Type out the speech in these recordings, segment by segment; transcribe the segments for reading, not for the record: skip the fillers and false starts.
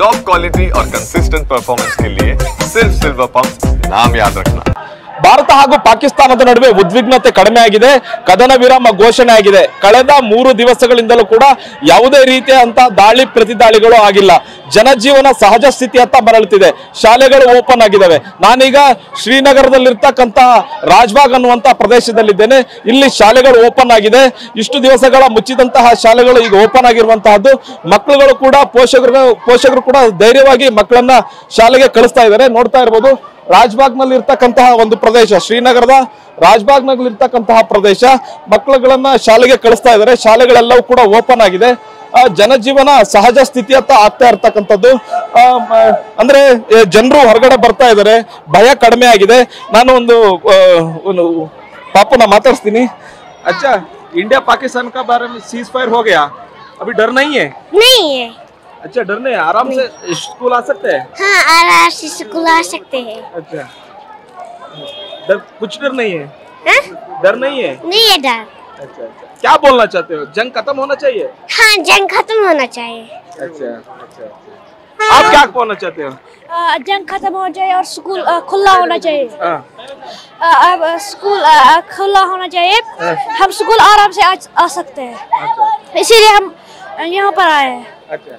Top quality और consistent performance के लिए सिर्फ सिल्वर पंप नाम याद रखना। ಭಾರತ ಹಾಗೂ ಪಾಕಿಸ್ತಾನದ ನಡುವೆ ಉದ್ವಿಗ್ನತೆ ಕಡಿಮೆ ಆಗಿದೆ, ಕದನ ವಿರಾಮ ಘೋಷಣೆ ಆಗಿದೆ. ಕಳೆದ 3 ದಿವಸಗಳಿಂದಲೂ ಕೂಡ ಯಾವುದೇ ರೀತಿಯಂತ ದಾಳಿ ಪ್ರತಿದಾಳಿಗಳು ಆಗಿಲ್ಲ. ಜನಜೀವನ ಸಹಜ ಸ್ಥಿತಿಯತ್ತ ಮರಳುತ್ತಿದೆ. ಶಾಲೆಗಳು ಓಪನ್ ಆಗಿದ್ದಾವೆ. ನಾನೀಗ ಶ್ರೀನಗರದಲ್ಲಿರ್ತಕ್ಕಂಥ ರಾಜ್ಬಾಗ್ ಅನ್ನುವಂಥ ಪ್ರದೇಶದಲ್ಲಿದ್ದೇನೆ. ಇಲ್ಲಿ ಶಾಲೆಗಳು ಓಪನ್ ಆಗಿದೆ. ಇಷ್ಟು ದಿವಸಗಳ ಮುಚ್ಚಿದಂತಹ ಶಾಲೆಗಳು ಈಗ ಓಪನ್ ಆಗಿರುವಂತಹದ್ದು. ಮಕ್ಕಳುಗಳು ಕೂಡ ಪೋಷಕರು ಕೂಡ ಧೈರ್ಯವಾಗಿ ಮಕ್ಕಳನ್ನ ಶಾಲೆಗೆ ಕಳಿಸ್ತಾ ಇದ್ದಾರೆ. ನೋಡ್ತಾ ಇರಬಹುದು ರಾಜ್ಬಾಗ್ ನಲ್ಲಿ ಇರ್ತಕ್ಕಂತಹ ಒಂದು ಪ್ರದೇಶ, ಶ್ರೀನಗರದ ರಾಜ್ಬಾಗ್ ನಲ್ಲಿ ಇರ್ತಕ್ಕಂತಹ ಪ್ರದೇಶ. ಮಕ್ಕಳುಗಳನ್ನ ಶಾಲೆಗೆ ಕಳಿಸ್ತಾ ಇದ್ದಾರೆ. ಶಾಲೆಗಳೆಲ್ಲವೂ ಕೂಡ ಓಪನ್ ಆಗಿದೆ. ಜನಜೀವನ ಸಹಜ ಸ್ಥಿತಿಯತ್ತ ಆಗ್ತಾ ಇರ್ತಕ್ಕಂಥದ್ದು. ಅಂದ್ರೆ ಜನರು ಹೊರಗಡೆ ಬರ್ತಾ ಇದ್ದಾರೆ, ಭಯ ಕಡಿಮೆ ಆಗಿದೆ. ನಾನು ಒಂದು ಪಾಪನ ಮಾತಾಡ್ತೀನಿ. अच्छा इंडिया पाकिस्तान का बारे में सीज फायर हो गया, अभी डर नहीं है? नहीं है। अच्छा डर नहीं, आराम से स्कूल आ सकते हैं? हाँ आराम से स्कूल आ सकते हैं। अच्छा डर, कुछ डर नहीं है? हाँ? डर नहीं है? नहीं है डर। अच्छा अच्छा, क्या बोलना चाहते हो? जंग खत्म होना चाहिए? हाँ जंग खत्म होना चाहिए। अच्छा अच्छा, आप क्या बोलना चाहते हो? जंग खत्म होना चाहिए और स्कूल खुला होना चाहिए। अब स्कूल खुला होना चाहिए, हम स्कूल आराम से आ सकते हैं। इसीलिए हम यहाँ पर आए हैं। अच्छा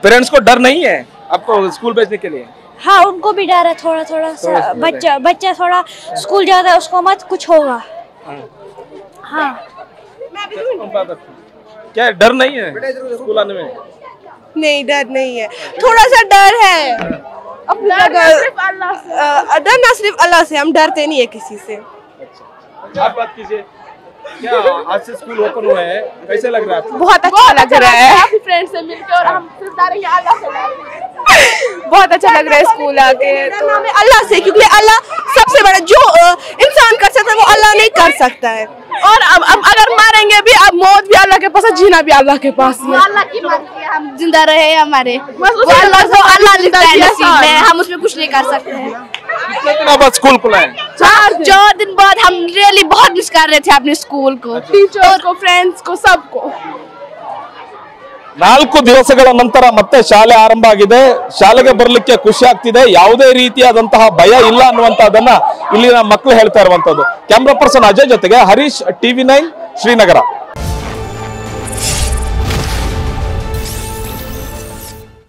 पेरेंट्स को डर नहीं है आपको स्कूल भेजने के लिए? हाँ उनको भी डर है थोड़ा थोड़ा सा। बच्चा थोड़ा स्कूल जाता है, उसको मत कुछ होगा। हाँ क्या डर नहीं है स्कूल आने में? नहीं डर नहीं है, थोड़ा सा डर है। डरना सिर्फ अल्लाह से, हम डरते नहीं है किसी से। आप बात कीजिए, क्या आज से स्कूल ओपन हुआ है, कैसे लग रहा है आपको? बहुत अच्छा लग रहा है फ्रेंड से मिलकर, और हम सिर्फ डरेंगे अल्लाह से। बहुत अच्छा लग रहा है स्कूल आके, तो अल्लाह से, क्योंकि अल्लाह सबसे बड़ा जो इंसान कर सकता है वो अल्लाह नहीं कर सकता है। और अब अगर मारेंगे भी, अब मौत भी अल्लाह के पास है, जीना भी अल्लाह के पास है। अल्लाह की मर्जी है, हम जिंदा रहे हमारे, अल्लाह लिखता है नसीब में, हम उसमें कुछ नहीं कर सकते हैं। कितने दिन बाद स्कूल खुला है? 4 दिन बाद। हम रियली बहुत मिस कर रहे थे अपने स्कूल को, टीचर्स को, फ्रेंड्स को, सबको। 4 ದಿವಸಗಳ ನಂತರ ಮತ್ತೆ ಶಾಲೆ ಆರಂಭ ಆಗಿದೆ. ಶಾಲೆಗೆ ಬರಲಿಕ್ಕೆ ಖುಷಿ ಆಗ್ತಿದೆ. ಯಾವುದೇ ರೀತಿಯಾದಂತಹ ಭಯ ಇಲ್ಲ ಅನ್ನುವಂತಹದನ್ನ ಇಲ್ಲಿನ ಮಕ್ಕಳು ಹೇಳ್ತಾ ಇರುವಂತದ್ದು. ಕ್ಯಾಮ್ರಾ ಪರ್ಸನ್ ಅಜಯ್ ಜೊತೆಗೆ ಹರೀಶ್, TV9 ಶ್ರೀನಗರ.